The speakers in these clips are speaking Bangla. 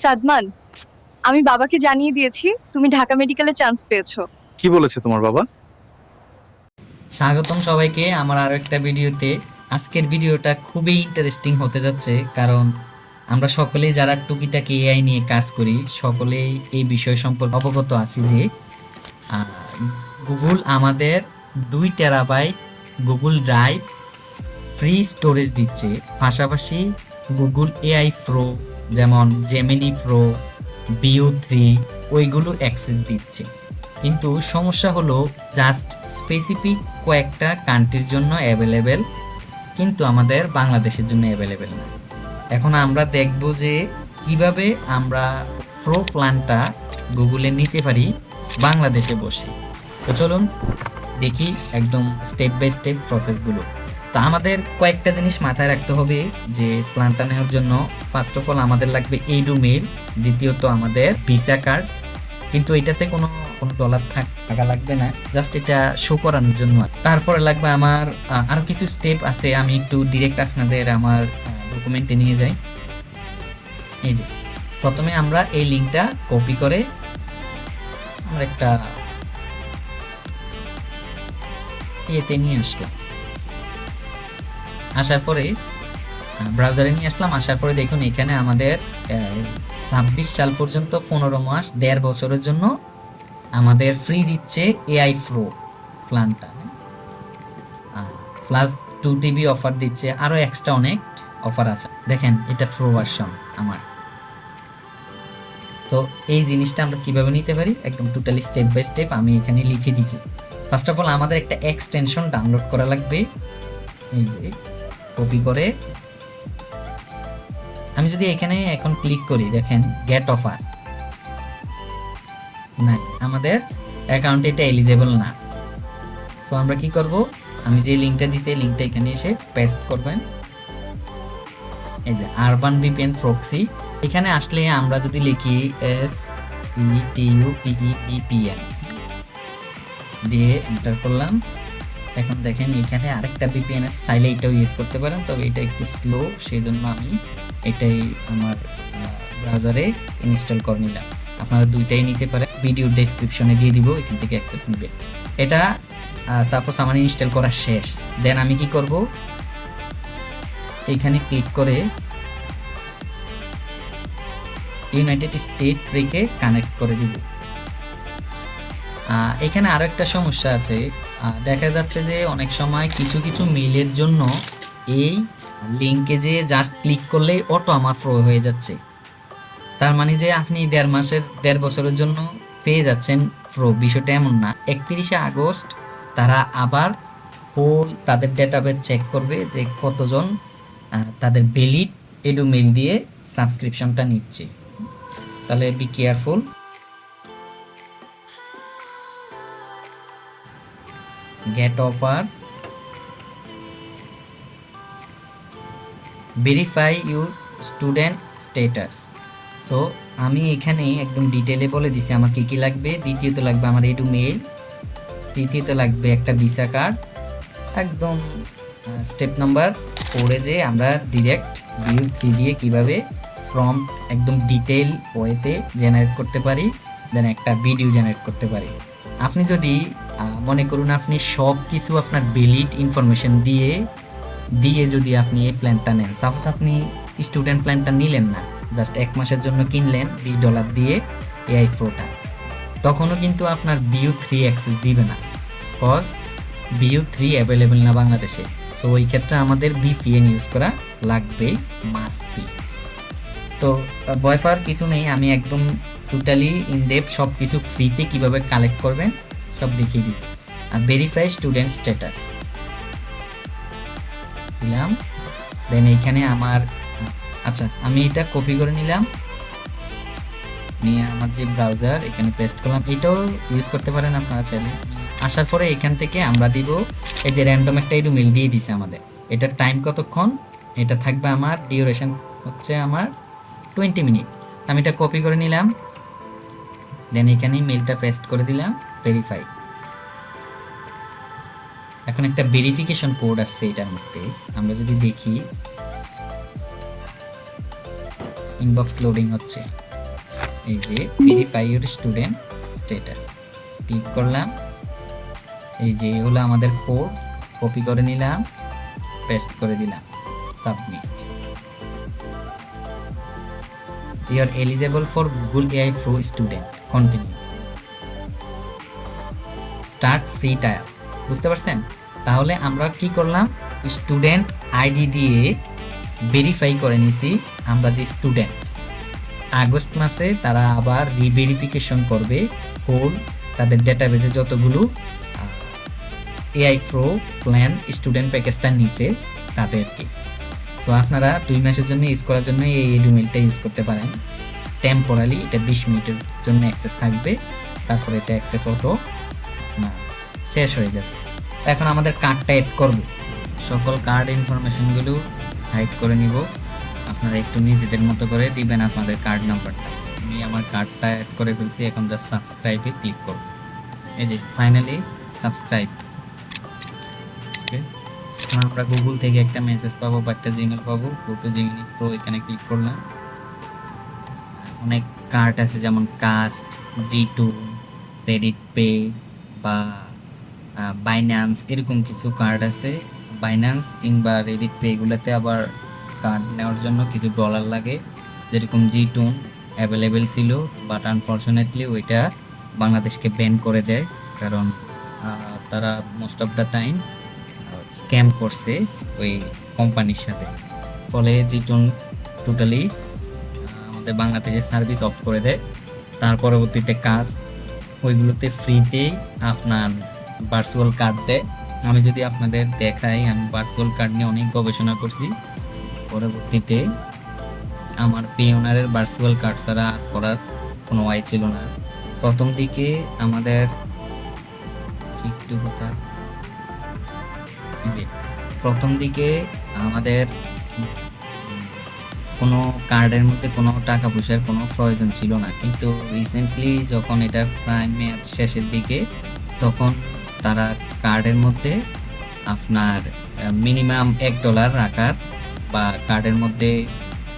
সাদমান, আমি বাবাকে জানিয়ে দিয়েছি তুমি ঢাকা মেডিকেলে চান্স পেয়েছো। কি বলেছে তোমার বাবা? স্বাগতম সবাইকে আমার আরো একটা ভিডিওতে। আজকের ভিডিওটা খুবই ইন্টারেস্টিং হতে যাচ্ছে, কারণ আমরা সকলেই যারা টুকিটাকি এআই নিয়ে কাজ করি সকলেই এই বিষয় সম্পর্কে অবগত আছি যে গুগল আমাদের 2 terabyte Google drive free storage দিচ্ছে। পাশাপাশি গুগল এআই প্রো যেমন জেমিনি প্রো, বিও 3 ওইগুলো অ্যাক্সেস দিচ্ছে। কিন্তু সমস্যা হলো জাস্ট স্পেসিফিক কয়েকটা কান্ট্রির জন্য অ্যাভেলেবেল, কিন্তু আমাদের বাংলাদেশের জন্য অ্যাভেলেবেল না। এখন আমরা দেখব যে কিভাবে আমরা প্রো প্ল্যানটা গুগলে নিতে পারি বাংলাদেশে বসে। তো চলুন দেখি একদম স্টেপ বাই স্টেপ প্রসেসগুলো। তো আমাদের কয়েকটা জিনিস মাথায় রাখতে হবে যে প্ল্যানটা নেওয়ার জন্য। ফার্স্ট অফ অল আমাদের লাগবে এইডু মেইল, দ্বিতীয়ত আমাদের ভিসা কার্ড, কিন্তু এটাতে কোনো ডলার থাকা লাগবে না, জাস্ট এটা শো করানোর জন্য। তারপরে লাগবে আমার আরো কিছু স্টেপ আছে, আমি একটু ডিরেক্ট আপনাদের আমার ডকুমেন্টে নিয়ে যাই। এই যে প্রথমে আমরা এই লিঙ্কটা কপি করে আমরা একটা ইয়েতে নিয়ে আসলাম, আসার পরে ব্রাউজারে নিয়ে আসলাম। আসার পরে দেখুন এখানে আমাদের 26 সাল পর্যন্ত 15 মাস 1.5 বছরের জন্য আমাদের ফ্রি দিচ্ছে এআই প্রো প্ল্যানটা, প্লাস 2 TB অফার দিচ্ছে, আরো এক্সট্রা অনেক অফার আছে। দেখেন এটা প্রো ভার্সন আমার। সো এই জিনিসটা আমরা কিভাবে নিতে পারি একদম টোটালি স্টেপ বাই স্টেপ আমি এখানে লিখে দিছি। ফার্স্ট অফ অল আমাদের একটা এক্সটেনশন ডাউনলোড করা লাগবে। এই যে কপি করে আমি যদি এখানে এখন ক্লিক করি, দেখেন গেট অফার নাই, আমাদের অ্যাকাউন্টে এটা এলিজেবল না। সো আমরা কি করব, আমি যে লিংকটা দিছি লিংকটা এখানে এসে পেস্ট করবেন। এই যে আরবান ভিপিএন প্রক্সি, এখানে আসলে আমরা যদি লিখি SETUPEVPN দিয়ে এন্টার করলাম। এখন দেখেন এখানে আরেকটা ভিপিএন আছে, চাইলে এটাও ইউজ করতে পারেন, তবে এটা একটু স্লো, সেই জন্য আমি এটাই আমার ব্রাউজারে ইনস্টল করে নিলাম। আপনারা দুইটাই নিতে পারেন, ভিডিও ডেসক্রিপশনে দিয়ে দিব, এখান থেকে অ্যাক্সেস নেবে। এটা সাপোজ আমার ইনস্টল করা শেষ, দেন আমি কি করব, এখানে ক্লিক করে ইউনাইটেড স্টেট রেখে কানেক্ট করে দিব। এখানে আরো একটা সমস্যা আছে, দেখা যাচ্ছে যে অনেক সময় কিছু কিছু মেইলের জন্য এই লিংকে যে জাস্ট ক্লিক করলেই অটো আমার প্রো হয়ে যাচ্ছে। তার মানে যে আপনি 1.5 বছরের জন্য পেয়ে যাচ্ছেন প্রো, বিষয়টা এমন না। 31 আগস্ট তারা আবার হোল তাদের ডেটাবেস চেক করবে যে কতজন তাদের ভ্যালিড এডু মেইল দিয়ে সাবস্ক্রিপশনটা নিচ্ছে। তাহলে be careful. Get offer, verify your student status. So আমি এখানে একদম ডিটেলে বলে দিছি আমার কী কী লাগবে। দ্বিতীয়ত লাগবে আমার এডু মেইল, তৃতীয়ত লাগবে একটা ভিসা কার্ড। একদম স্টেপ নাম্বার 4 যে আমরা ডিরেক্ট বিও 3 দিয়ে কীভাবে ফর্ম একদম ডিটেল ওয়েতে জেনারেট করতে পারি, দেন একটা ভিডিও জেনারেট করতে পারি। আপনি যদি মনে করুন আপনি সব কিছু আপনার ভ্যালিড ইনফরমেশন দিয়ে যদি আপনি এই প্ল্যানটা নেন, সাপোজ আপনি স্টুডেন্ট প্ল্যানটা নিলেন না, জাস্ট 1 মাসের জন্য কিনলেন $20 দিয়ে এআই প্রোটা, তখনও কিন্তু আপনার বিও 3 অ্যাক্সেস দিবে না, কজ বিও 3 অ্যাভেলেবেল না বাংলাদেশে। তো ওই ক্ষেত্রে আমাদের ভিপিএন ইউজ করা লাগবে, মাস্ট বি। তো ভয় পাওয়ার কিছু নেই, আমি একদম টোটালি ইনডেপথ সব কিছু ফ্রিতে কীভাবে কালেক্ট করবেন সব দেখিয়ে দিচ্ছি। আর ভেরিফাই স্টুডেন্ট স্ট্যাটাস দিলাম, দেন এইখানে আমার আচ্ছা আমি এটা কপি করে নিলাম, নিয়ে আমার যে ব্রাউজার এখানে পেস্ট করলাম। এটাও ইউজ করতে পারেন আপনারা চাইলে। আসার পরে এখান থেকে আমরা দিব এই যে র্যান্ডম একটা ইডু মেইল দিয়ে দিছে আমাদের, এটার টাইম কতক্ষণ, এটা থাকবে আমার ডিউরেশন হচ্ছে আমার 20 মিনিট। আমি এটা কপি করে নিলাম, দেন এখানে মেইলটা পেস্ট করে দিলাম, ভেরিফাই। এখন একটা ভেরিফিকেশন কোড আসছে এটার মধ্যে, আমরা যদি দেখি ইনবক্স লোডিং হচ্ছে, এই যে verify your student status click করলাম। এই যে হলো আমাদের কোড, কপি করে নিলাম, পেস্ট করে দিলাম, submit. You are eligible for Google AI Pro student, continue, start free trial. বুঝতে পারছেন? তাহলে আমরা কি করলাম, স্টুডেন্ট আইডি দিয়ে ভেরিফাই করে নিছি আমরা যে স্টুডেন্ট। আগস্ট মাসে তারা আবার রিভেরিফিকেশন করবে হোল তাদের ডেটাবেজে যতগুলো এআই প্রো প্ল্যান স্টুডেন্ট প্যাকেজটা নিচে তাদেরকে। তো আপনারা 2 মাসের জন্য ইউজ করার জন্য এই ইমেলটা ইউজ করতে পারেন। টেম্পোরালি এটা 20 মিনিটের জন্য অ্যাক্সেস থাকবে, তারপরে এটা অ্যাক্সেস অটো শেষ হয়ে যাবে। এখন আমাদের কার্ডটা অ্যাড করব, সকল কার্ড ইনফরমেশনগুলো হাইড করে নিব। আপনারা একটু নিজেদের মতো করে দিবেন আপনাদের কার্ড নাম্বারটা। আমি আমার কার্ডটা অ্যাড করে ফেলছি, এখন জাস্ট সাবস্ক্রাইবে ক্লিক করব। এই যে ফাইনালি সাবস্ক্রাইব। ওকে, আমরা গুগল থেকে একটা মেসেজ পাবো বা একটা জিমেল পাবো। গো টু জিমেনি প্রো, এখানে ক্লিক করলাম। অনেক কার্ড আছে যেমন কাস্ট, জি2, ক্রেডিট পে বা বাইন্যান্স, এরকম কিছু কার্ড আছে। বাইন্যান্স কিংবা রেডিট পে এগুলোতে আবার কার্ড নেওয়ার জন্য কিছু ডলার লাগে, যেরকম জি2 অ্যাভেলেবেল ছিল, বাট আনফর্চুনেটলি ওইটা বাংলাদেশকে ব্যান করে দেয়, কারণ তারা most of the time scam করছে ওই কোম্পানির সাথে। ফলে জি2 টোটালি আমাদের বাংলাদেশের সার্ভিস অফ করে দেয়। তার পরবর্তীতে কাজ ওইগুলোতে ফ্রিতেই আপনার ভার্চুয়াল কার্ড দেয়। আমি যদি আপনাদের দেখাই, আমি ভার্চুয়াল কার্ড নিয়ে অনেক গবেষণা করছি। পরবর্তীতে আমার পেওনারের ভার্চুয়াল কার্ড ছাড়া করার কোনো ওয়াই ছিল না। প্রথম দিকে আমাদের কোনো কার্ডের মধ্যে কোনো টাকা পয়সার কোনো প্রয়োজন ছিল না, কিন্তু রিসেন্টলি যখন এটার প্রায় মেয়াদ শেষের দিকে, তখন তারা কার্ডের মধ্যে আপনার মিনিমাম $1 রাখার বা কার্ডের মধ্যে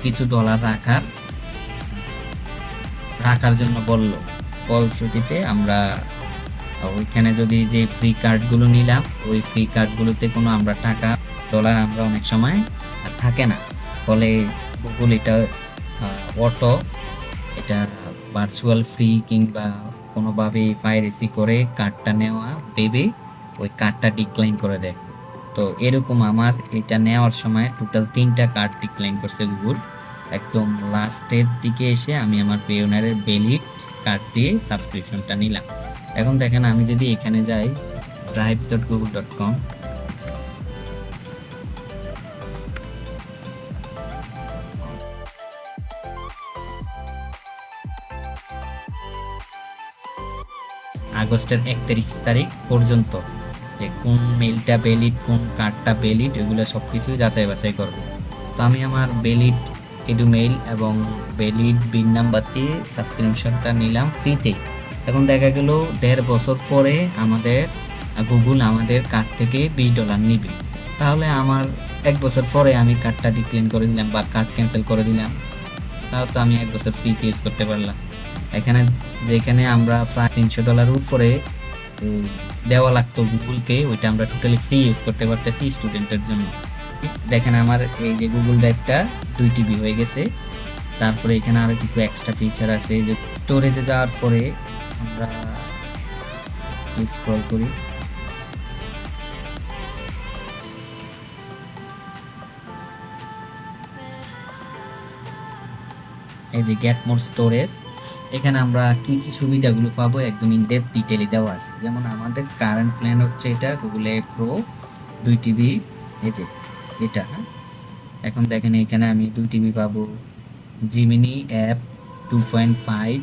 কিছু ডলার রাখার জন্য বলল। ফলশ্রুতিতে আমরা ওইখানে যদি যে ফ্রি কার্ডগুলো নিলাম, ওই ফ্রি কার্ডগুলোতে কোনো আমরা টাকা ডলার আমরা অনেক সময় থাকে না। ফলে গুগল এটা অটো এটা ভার্চুয়াল ফ্রি কিংবা কোনোভাবে পাইরেসি করে কার্ডটা নেওয়া ভেবে ওই কার্ডটা ডিক্লাইন করে দেয়। তো এরকম আমার এটা নেওয়ার সময় টোটাল 3টা কার্ড ডিক্লাইন করছে গুগল। একদম লাস্টের দিকে এসে আমি আমার পেওনারের ভ্যালিড কার্ড দিয়ে সাবস্ক্রিপশনটা নিলাম। এখন দেখেন, আমি যদি এখানে যাই drive.google.com, আগস্টের 31 তারিখ পর্যন্ত যে কোন মেইলটা ভ্যালিড, কোন কার্ডটা ভ্যালিড, এগুলো সব কিছুই যাচাই বাছাই করব। তো আমি আমার ভ্যালিড এডু মেইল এবং ভ্যালিড বিন নাম্বার দিয়ে সাবস্ক্রিপশনটা নিলাম ফ্রিতে। এখন দেখা গেল 1.5 বছর পরে আমাদের গুগল আমাদের কার্ড থেকে $20 নিবে। তাহলে আমার 1 বছর পরে আমি কার্ডটা ডিক্লাইন করে দিলাম বা কার্ড ক্যান্সেল করে দিলাম, তাও তো আমি 1 বছর ফ্রিতে ইউজ করতে পারলাম। এখানে যেখানে আমরা প্রায় $300 উপরে দেওয়া লাগতো গুগলকে, ওইটা আমরা টোটালি ফ্রি ইউজ করতে পারতেছি স্টুডেন্টের জন্য। দেখেন আমার এই যে গুগল ড্রাইভটা 2 TB হয়ে গেছে। তারপরে এখানে আরো কিছু এক্সট্রা ফিচার আছে, যে স্টোরেজে যাওয়ার পরে আমরা স্ক্রল করি, এই যে গেট মোর স্টোরেজ, এখানে আমরা কি কি সুবিধাগুলো পাবো একদম ইন ডেপথ ডিটেইলে দেওয়া আছে। যেমন আমাদের কারেন্ট প্ল্যান হচ্ছে এটা গুগল এআই প্রো 2 TB, এই যে এটা। এখন দেখেন এখানে আমি 2 TB পাবো, Gemini app 2.5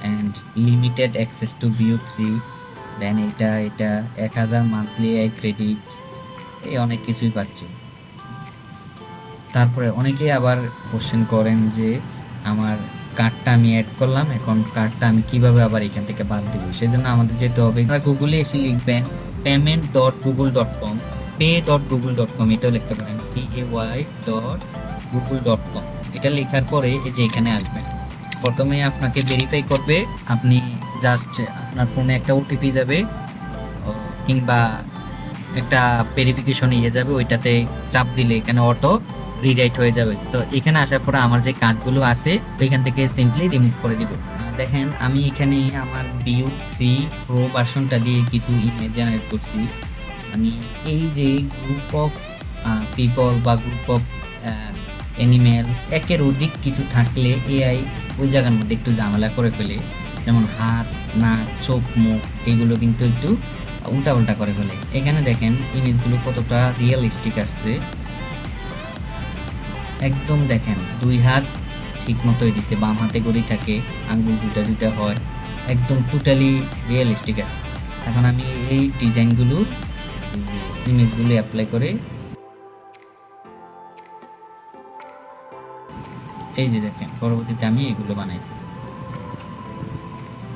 and limited access to view 3, দেন এটা 1000 মান্থলি এআই ক্রেডিট, এই অনেক কিছুই পাচ্ছি। তারপরে অনেকেই আবার কোশ্চেন করেন যে আমার কার্ডটা আমি অ্যাড করলাম, এখন কার্ডটা আমি কিভাবে আবার এখান থেকে বাদ দিব। সেজন্য আমাদের যেতে হবে, গুগলে এসে লিখবেন payment.google.com, pay.google.com, এটাও লিখতে পারেন pay.google.com। এটা লেখার পরে এই যে এখানে আসবেন, প্রথমে আপনাকে ভেরিফাই করবে, আপনি জাস্ট আপনার ফোনে একটা ওটিপি যাবে কিংবা একটা ভেরিফিকেশন ইয়ে যাবে, ওইটাতে চাপ দিলে এখানে অটো রিরাইট হয়ে যাবে। তো এখানে আসার পরে আমার যে কার্ডগুলো আছে ওইখান থেকে সিম্পলি রিমুভ করে দিব। দেখেন আমি এখানে আমার বিউট 3 প্রো ভার্সনটা দিয়ে কিছু ইমেজ জেনারেট করছি। আমি এই যে গ্রুপ অফ পিপল বা গ্রুপ অফ অ্যানিমেল একের অধিক কিছু থাকলে এআই ওই জায়গার মধ্যে একটু ঝামেলা করে ফেলে, যেমন হাত, নাক, চোখ, মুখ এগুলো কিন্তু একটু উল্টাপাল্টা করে ফেলে। এখানে দেখেন ইমেজগুলো কতটা রিয়েলিস্টিক আসছে, একদম দেখেন 2 হাত ঠিক মতোই দিছে, বাম হাতে গড়ি থাকে, আঙ্গুল দুটা দুটা হয়, একদম টোটালি রিয়েলিস্টিক আছে। এখন আমি এই ডিজাইনগুলো, এই যে ইমেজগুলো অ্যাপ্লাই করে এই যে দেখেন পরবর্তীতে আমি এগুলো বানাইছি।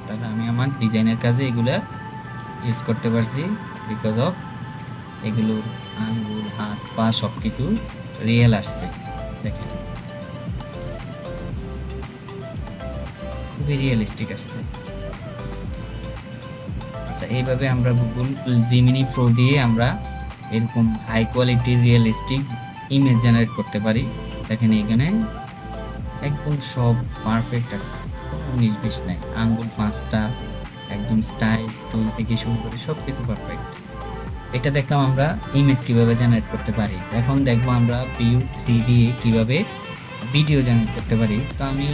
তাহলে আমি আমার ডিজাইনের কাজে এগুলো ইউজ করতে পারছি বিকজ অফ এগুলোর আঙ্গুল, হাত, পা সব কিছু রিয়েল আসছে। দেখেন খুবই রিয়েলিস্টিক আসছে। আচ্ছা, এইভাবে আমরা গুগল জিমিনি প্রো দিয়ে আমরা এরকম হাই কোয়ালিটির রিয়েলিস্টিক ইমেজ জেনারেট করতে পারি। দেখেন এখানে একদম সব পারফেক্ট আছে, কোনো 19-20 নাই, আঙ্গুল 5টা, একদম স্টাইল স্টুল থেকে শুরু করে সব কিছু পারফেক্ট। এটা দেখলাম আমরা ইমেজ কিভাবে জেনারেট করতে পারি। এখন দেখবো আমরা বিউট 3 দিয়ে কিভাবে ভিডিও জেনারেট করতে পারি। তো আমি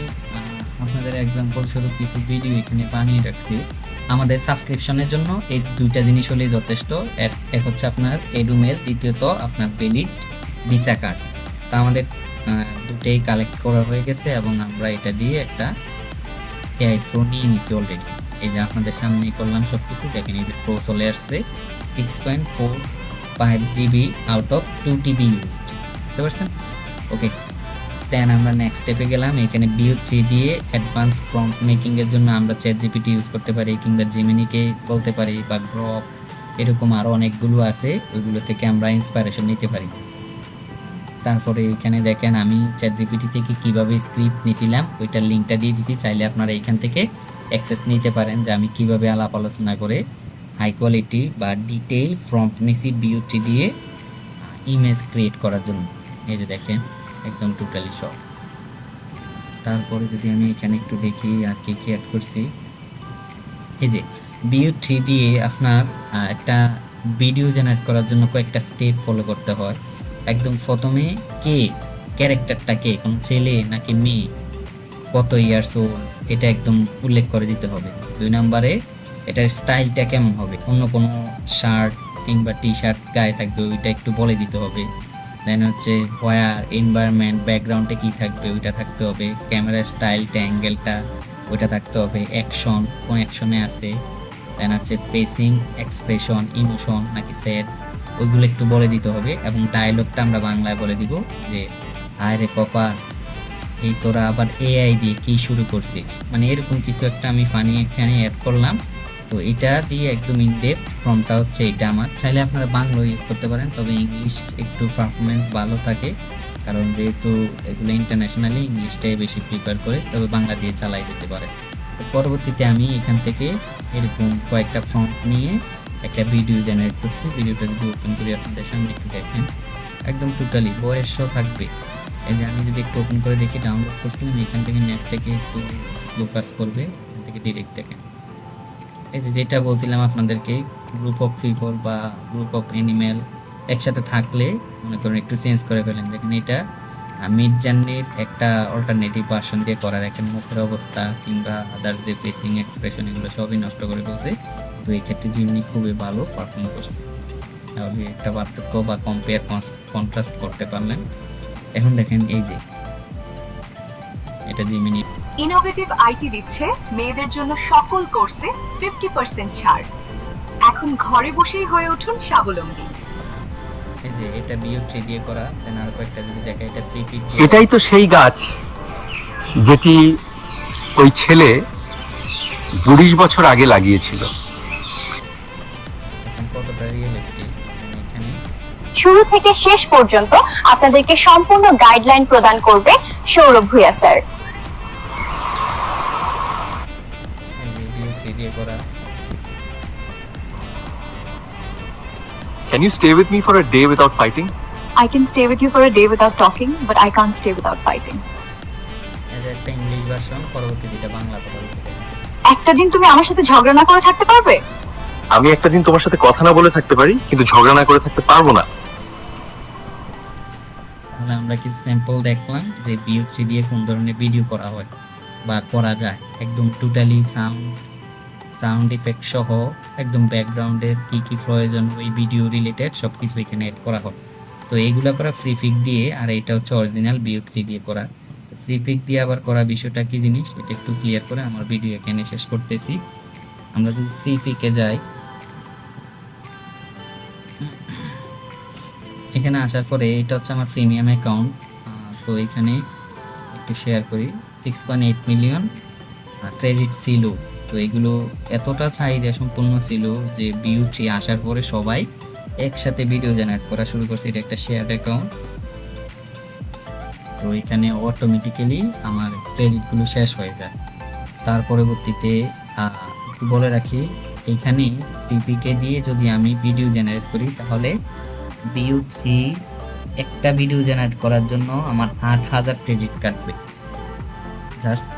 আপনাদের এক্সাম্পল স্বরূপ কিছু ভিডিও এখানে বানিয়ে রাখছি আমাদের সাবস্ক্রিপশনের জন্য। এই দুইটা জিনিস হলেই যথেষ্ট। এক হচ্ছে আপনার এডুমেল, দ্বিতীয়ত আপনার ভ্যালিড ভিসা কার্ড। তা আমাদের দুটেই কালেক্ট করা হয়ে গেছে এবং আমরা এটা দিয়ে একটা এআই প্রো নিয়ে নিছি অলরেডি। এই যে আপনাদের সামনেই করলাম সব কিছু। দেখেন এই যে প্রো চলে আসছে 6.45 GB out of 2 TB used, বুঝতে পারছেন? ওকে, দেন আমরা নেক্সট স্টেপে গেলাম। এখানে বিউট 3 দিয়ে অ্যাডভান্স প্রম্পট মেকিং এর জন্য আমরা চ্যাট জিপিটি ইউজ করতে পারি কিংবা জেমিনিকে বলতে পারি বা গ্রক, এরকম আরও অনেকগুলো আছে, ওইগুলো থেকে আমরা ইন্সপিরেশন নিতে পারি। তারপরে এখানে দেখেন আমি চ্যাট জিপিটি থেকে কিভাবে স্ক্রিপ্ট নিয়েছিলাম ওইটার লিঙ্কটা দিয়ে দিছি, চাইলে আপনারা এখান থেকে অ্যাক্সেস নিতে পারেন যে আমি কিভাবে আলাপ আলোচনা করে হাই কোয়ালিটি বা ডিটেইল প্রম্পট নিছি বিউট 3 দিয়ে ইমেজ ক্রিয়েট করার জন্য। এই যে দেখেন একদম টোটালি সব। তারপরে যদি আমি এখানে একটু দেখি আর কি কি অ্যাড করছি, এই যে বিউট 3 দিয়ে আপনার একটা ভিডিও জেনারেট করার জন্য কয়েকটা স্টেপ ফলো করতে হয়। একদম প্রথমে কে ক্যারেক্টারটা, কে কোন ছেলে নাকি মেয়ে, কত ইয়ার্স ওল্ড, এটা একদম উল্লেখ করে দিতে হবে। 2 নম্বরে এটার স্টাইলটা কেমন হবে, অন্য কোনো শার্ট কিংবা টি শার্ট গায়ে থাকবে ওইটা একটু বলে দিতে হবে। দেন হচ্ছে ওয়্যার, এনভায়রনমেন্ট, ব্যাকগ্রাউন্ডে কী থাকবে ওইটা থাকতে হবে। ক্যামেরা স্টাইলটা, অ্যাঙ্গেলটা ওইটা থাকতে হবে। অ্যাকশন, কোন অ্যাকশনে আছে। দেন হচ্ছে ফেসিং, এক্সপ্রেশন, ইমোশন নাকি স্যাড, ওইগুলো একটু বলে দিতে হবে। এবং ডায়লগটা আমরা বাংলায় বলে দিব যে হায় রে কপাল, এই তোরা আবার এআই দিয়ে কি শুরু করছিস, মানে এরকম কিছু একটা আমি ফানি এখানে অ্যাড করলাম। তো এটা দিয়ে একদম ইনডেপথ ফর্মটা হচ্ছে এটা আমার। চাইলে আপনারা বাংলা ইউজ করতে পারেন, তবে ইংলিশ একটু পারফরমেন্স ভালো থাকে, কারণ যেহেতু এগুলো ইন্টারন্যাশনালি ইংলিশটাই বেশি প্রিফার করে, তবে বাংলা দিয়ে চালাই দিতে পারে। তো পরবর্তীতে আমি এখান থেকে এরকম কয়েকটা ফর্ম নিয়ে একটা ভিডিও জেনারেট করছি। ভিডিওটা যদি ওপেন করি আপনাদের সামনে একটু দেখেন, একদম টোটালি বয়সও থাকবে। এই যে আমি যদি একটু ওপেন করে দেখি, ডাউনলোড করছিলাম এখান থেকে, নেট থেকে একটু স্লো কাজ করবে, এখান থেকে ডিরেক্ট দেখেন। এই যে যেটা বলছিলাম আপনাদেরকে, গ্রুপ অফ পিপল বা গ্রুপ অফ অ্যানিমেল একসাথে থাকলে মনে করেন একটু চেঞ্জ করে ফেলেন। দেখেন এটা মিড জার্নির একটা অল্টারনেটিভ ভার্সন দিয়ে করার, একটা মুখের অবস্থা কিংবা আদার যে ফেসিং, এক্সপ্রেশন এগুলো সবই নষ্ট করে ফেলছে। তো এই ক্ষেত্রে জিমিনি খুবই ভালো পারফর্ম করছে। তাহলে একটা পার্থক্য বা কম্পেয়ার কন্ট্রাস্ট করতে পারলেন। এখন দেখেন এই যে এটা জিমিনি ইনোভেটিভ আইটি দিচ্ছে মেয়েদের জন্য সকল কোর্সে 50% ছাড়। এখন ঘরে বসেই হয়ে উঠুন স্বাবলম্বী। এই যে এটা বিউট 3 দিয়ে করা। দেন আর কয়েকটা যদি দেখা, এটা ফ্রি পিক। এটাই তো সেই গাছ যেটি ওই ছেলে 20 বছর আগে লাগিয়েছিল। এখন কতটা রিয়েলিস্টিক এখানে। শুরু থেকে শেষ পর্যন্ত আপনাদেরকে সম্পূর্ণ গাইডলাইন প্রদান করবে সৌরভ ভূঁইয়া স্যার। দিয়ে করা। Can you stay with me for a day without fighting? I can stay with you for a day without talking, but I can't stay without fighting. এর একটা ইংলিশ ভার্সন, পরবর্তীতে এটা বাংলা করা হয়েছে। একটা দিন তুমি আমার সাথে ঝগড়া না করে থাকতে পারবে? আমি একটা দিন তোমার সাথে কথা না বলে থাকতে পারি, কিন্তু ঝগড়া না করে থাকতে পারবো না। তাহলে আমরা কিছু স্যাম্পল দেখলাম যে BO3 দিয়ে কোন ধরনের ভিডিও করা হয় বা করা যায়। একদম টোটালি সাউন্ড ইফেক্ট সহ একদম ব্যাকগ্রাউন্ডের কি কি প্রয়োজন ওই ভিডিও রিলেটেড সবকিছু এখানে অ্যাড করা হয়। তো এইগুলা করা ফ্রি পিক দিয়ে, আর এটা হচ্ছে অরিজিনাল BO3 দিয়ে করা। ফ্রি পিক দিয়ে আবার করা বিষয়টা কি জিনিস এটা একটু ক্লিয়ার করে আমার ভিডিও এখানে শেষ করতেছি। আমরা যদি ফ্রি পিকে যাই, এখানে আসার পরে এটা হচ্ছে আমার প্রিমিয়াম অ্যাকাউন্ট। তো এখানে একটু শেয়ার করি, 6.8 মিলিয়ন ক্রেডিট ছিল। তো এগুলো এতটা চাহিদা সম্পূর্ণ ছিল যে BO3 আসার পরে সবাই একসাথে ভিডিও জেনারেট করা শুরু করছে। এটা একটা শেয়ার অ্যাকাউন্ট। তো এখানে অটোমেটিক্যালি আমার ক্রেডিটগুলো শেষ হয়ে যায়। তার পরবর্তীতে একটু বলে রাখি, এইখানে টিপিকে দিয়ে যদি আমি ভিডিও জেনারেট করি তাহলে BO3 একটা ভিডিও জেনারেট করার জন্য আমার 8,000 ক্রেডিট কাটবে, জাস্ট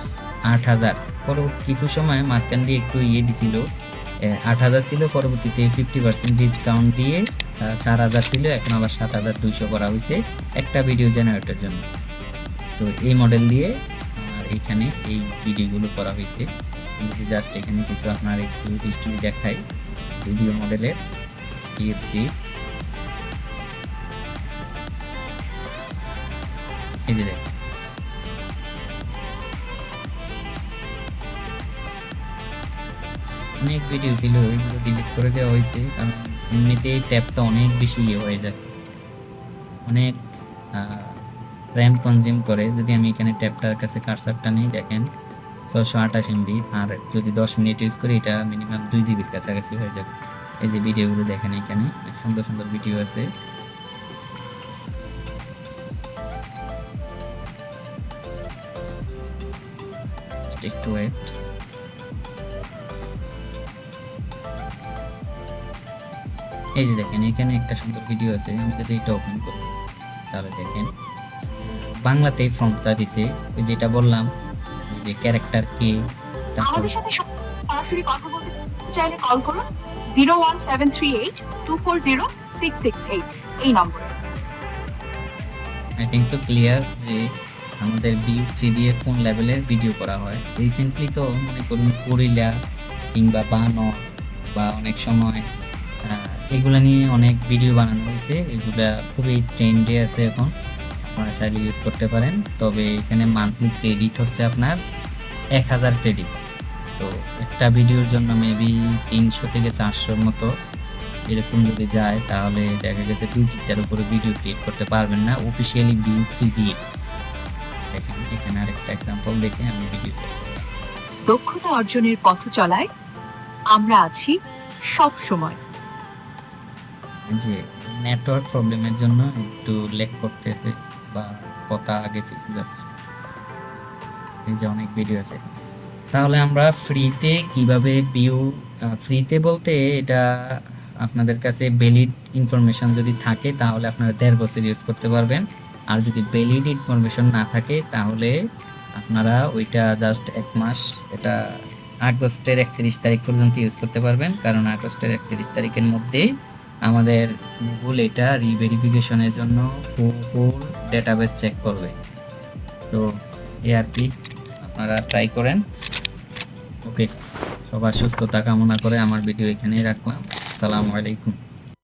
8,000। পরবর্তী কিছু সময় মাঝখান দিয়ে একটু দিছিল, 8,000 ছিল, পরবর্তীতে 50% ডিসকাউন্ট দিয়ে 4,000 ছিল, এখন আবার 7,200 করা হয়েছে একটা ভিডিও জেনারেটের জন্য। তো এই মডেল দিয়ে আর এখানে এই ভিডিওগুলো করা হয়েছে। জাস্ট এখানে কিছু আপনার একটু হিস্ট্রি দেখাই ভিডিও মডেলের। এই যে দেখেন, অনেক ভিডিও ছিল, এগুলো ডিলিট করে দেওয়া হয়েছে কারণ এমনিতে এই ট্যাবটা অনেক বেশি হয়ে যায়, অনেক র্যাম কনজিউম করে। যদি আমি এখানে ট্যাবটার কাছে কারসারটা নেই, দেখেন 628 MB, আর যদি 10 মিনিট ইউজ করি এটা মিনিমাম 2 জিবির কাছাকাছি হয়ে যাবে। এই যে ভিডিওগুলো দেখেন, এখানে অনেক সুন্দর সুন্দর ভিডিও আছে। একটু ওয়েট। এই যে দেখেন, এখানে একটা সুন্দর ভিডিও আছে। আমি যদি এটা ওপেন করি তাহলে দেখেন বাংলাতে ফর্মটা দিছে, যেটা বললাম যে ক্যারেক্টার কে। আমাদের সাথে সরাসরি কথা বলতে চাইলে কল করুন 01738240668 এই নম্বরে। আই থিঙ্ক সো ক্লিয়ার যে আমাদের BO3 দিয়ে কোন লেভেলের ভিডিও করা হয়। রিসেন্টলি তো মনে করুন কোরিলা কিংবা বানো বা অনেক সময় এগুলা নিয়ে অনেক ভিডিও বানানো হয়েছে, এগুলা খুবই ট্রেন্ডে আছে এখন, আপনারা চাইলে ইউজ করতে পারেন। তবে এখানে মান্থলি ক্রেডিট হচ্ছে আপনার 1000 ক্রেডিট। তো একটা ভিডিওর জন্য মেবি 300 থেকে 400 মতো এরকম যদি যায় তাহলে দেখা গেছে 2-3টার উপরে ভিডিও ক্রিয়েট করতে পারবেন না অফিসিয়ালি BO3 দিয়ে। দেখেন এখানে আরেকটা এক্সাম্পল দেখে আমি ভিডিও দক্ষতা অর্জনের পথ চলায় আমরা আছি সব সময়। যে নেটওয়ার্ক প্রবলেমের জন্য একটু ল্যাগ করতেছে বা কথা আগে পিছিয়ে যাচ্ছে, এই যে অনেক ভিডিও আছে। তাহলে আমরা ফ্রিতে কিভাবে ফ্রিতে বলতে এটা আপনাদের কাছে ভ্যালিড ইনফরমেশন যদি থাকে তাহলে আপনারা 1.5 বছর ইউজ করতে পারবেন, আর যদি ভ্যালিড ইনফরমেশন না থাকে তাহলে আপনারা ওইটা জাস্ট 1 মাস, এটা আগস্টের 31 তারিখ পর্যন্ত ইউজ করতে পারবেন। কারণ আগস্টের 31 তারিখের মধ্যে আমাদের গুগল এটা রিভেরিফিকেশনের জন্য ফুল ডেটাবেস চেক করবে। তো এই আর কি, আপনারা ট্রাই করেন। ওকে, সবার সুস্থতা কামনা করে আমার ভিডিও এখানেই রাখলাম। আসসালামু আলাইকুম।